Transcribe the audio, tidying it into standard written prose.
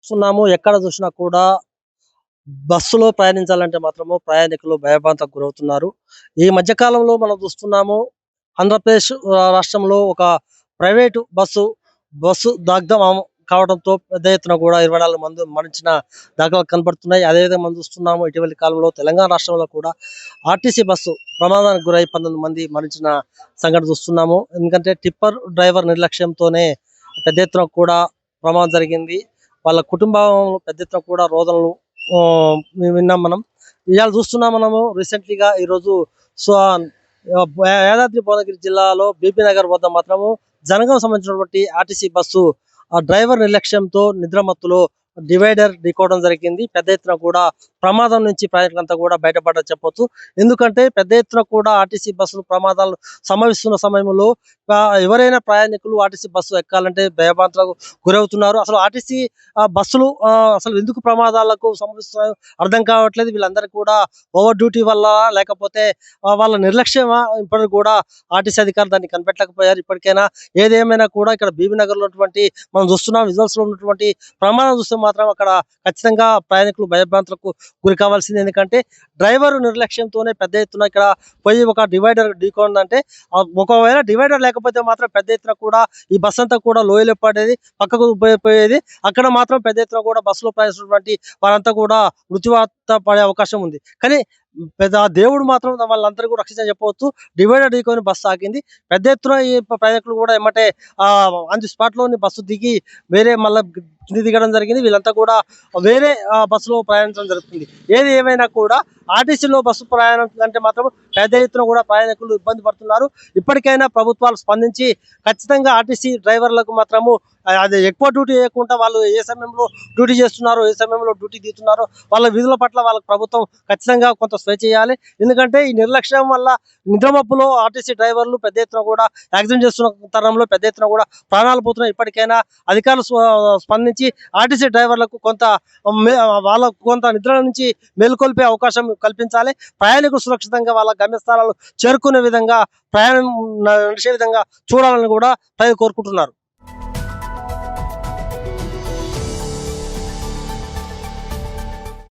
చూస్తున్నాము. ఎక్కడ చూసినా కూడా బస్సులో ప్రయాణించాలంటే మాత్రము ప్రయాణికులు భయభ్రాంతకు గురవుతున్నారు. ఈ మధ్య కాలంలో మనం చూస్తున్నాము. ఆంధ్రప్రదేశ్ రాష్ట్రంలో ఒక ప్రైవేటు బస్సు దగ్ధం కావడంతో పెద్ద ఎత్తున కూడా 24 మంది మరణించిన దాఖలాలు కనబడుతున్నాయి. అదేవిధంగా మనం చూస్తున్నాము ఇటీవలి కాలంలో తెలంగాణ రాష్ట్రంలో కూడా ఆర్టీసీ బస్సు ప్రమాదానికి గురై 19 మంది మరణించిన సంఘటన చూస్తున్నాము. ఎందుకంటే టిప్పర్ డ్రైవర్ నిర్లక్ష్యంతోనే పెద్ద ఎత్తున కూడా ప్రమాదం జరిగింది. వాళ్ళ కుటుంబంలో పెద్ద ఎత్తున కూడా రోదనలు విన్నాం మనం. ఇవాళ చూస్తున్నాం మనము రీసెంట్లీగా ఈరోజు సో యాదాద్రి భువనగిరి జిల్లాలో బీబీ నగర్ వద్ద మాత్రము జనగాం సంబంధించినటువంటి ఆర్టీసీ బస్సు ఆ డ్రైవర్ నిర్లక్ష్యంతో నిద్రమత్తులో డివైడర్ ఢీకోవడం జరిగింది. పెద్ద ఎత్తున కూడా ప్రమాదం నుంచి ప్రయాణికులంతా కూడా బయటపడ్డ చెప్పొచ్చు. ఎందుకంటే పెద్ద ఎత్తున కూడా ఆర్టీసీ బస్సులు ప్రమాదాలు సంభవిస్తున్న సమయంలో ఎవరైనా ప్రయాణికులు ఆర్టీసీ బస్సు ఎక్కాలంటే భయభ్రాంతులకు గురవుతున్నారు. అసలు ఆర్టీసీ బస్సులు అసలు ఎందుకు ప్రమాదాలకు సంభవిస్తున్నాయో అర్థం కావట్లేదు. వీళ్ళందరికీ కూడా ఓవర్ డ్యూటీ వల్ల లేకపోతే వాళ్ళ నిర్లక్ష్యమా ఇప్పటికి కూడా ఆర్టీసీ అధికారులు దాన్ని కనిపెట్టలేకపోయారు. ఇప్పటికైనా ఏదేమైనా కూడా ఇక్కడ బీబీ నగర్ లో ఉన్నటువంటి మనం చూస్తున్నాం విజువల్స్ లో ఉన్నటువంటి ప్రమాదం చూస్తే మాత్రం అక్కడ ఖచ్చితంగా ప్రయాణికులు భయభ్రాంతులకు గురి కావాల్సింది. ఎందుకంటే డ్రైవర్ నిర్లక్ష్యంతోనే పెద్ద ఎత్తున ఇక్కడ పోయి ఒక డివైడర్ ఢీకొందంటే ఒకవేళ డివైడర్ లేకపోతే మాత్రం పెద్ద ఎత్తున కూడా ఈ బస్ అంతా కూడా లోయలో పడేది, పక్కకు పోయేది. అక్కడ మాత్రం పెద్ద ఎత్తున కూడా బస్సులో ప్రయాణిస్తున్నటువంటి వారంతా కూడా మృత్యువాత పడే అవకాశం ఉంది. కానీ పెద్ద దేవుడు మాత్రం వాళ్ళందరూ కూడా రక్షించని చెప్పవచ్చు. డివైడర్ ఢీకొని బస్సు ఆగింది. పెద్ద ఎత్తున ఈ ప్రయాణికులు కూడా ఏమంటే ఆన్ ది స్పాట్ లోని బస్సు దిగి వేరే మళ్ళీ కింది దిగడం జరిగింది. వీళ్ళంతా కూడా వేరే బస్సులో ప్రయాణించడం జరుగుతుంది. ఏది ఏమైనా కూడా ఆర్టీసీలో బస్సు ప్రయాణం అంటే మాత్రం పెద్ద ఎత్తున కూడా ప్రయాణికులు ఇబ్బంది పడుతున్నారు. ఇప్పటికైనా ప్రభుత్వాలు స్పందించి ఖచ్చితంగా ఆర్టీసీ డ్రైవర్లకు మాత్రము అది ఎక్కువ డ్యూటీ చేయకుండా వాళ్ళు ఏ సమయంలో డ్యూటీ చేస్తున్నారో ఏ సమయంలో డ్యూటీ తీస్తున్నారో వాళ్ళ విధుల పట్ల వాళ్ళకి ప్రభుత్వం ఖచ్చితంగా కొంత స్వేచ్ఛ చేయాలి. ఎందుకంటే ఈ నిర్లక్ష్యం వల్ల నిద్రమప్పులో ఆర్టీసీ డ్రైవర్లు పెద్ద ఎత్తున కూడా యాక్సిడెంట్ చేస్తున్న తరంలో పెద్ద ఎత్తున కూడా ప్రాణాలు పోతున్నాయి. ఇప్పటికైనా అధికారులు స్పందించి ఆర్టీసీ డ్రైవర్లకు వాళ్ళకు కొంత నిద్ర నుంచి మేల్కొల్పే అవకాశం కల్పించాలి. ప్రయాణికులు సురక్షితంగా వాళ్ళ గమ్యస్థానాలు చేరుకునే విధంగా ప్రయాణం నడిచే విధంగా చూడాలని కూడా ప్రజలు కోరుకుంటున్నారు.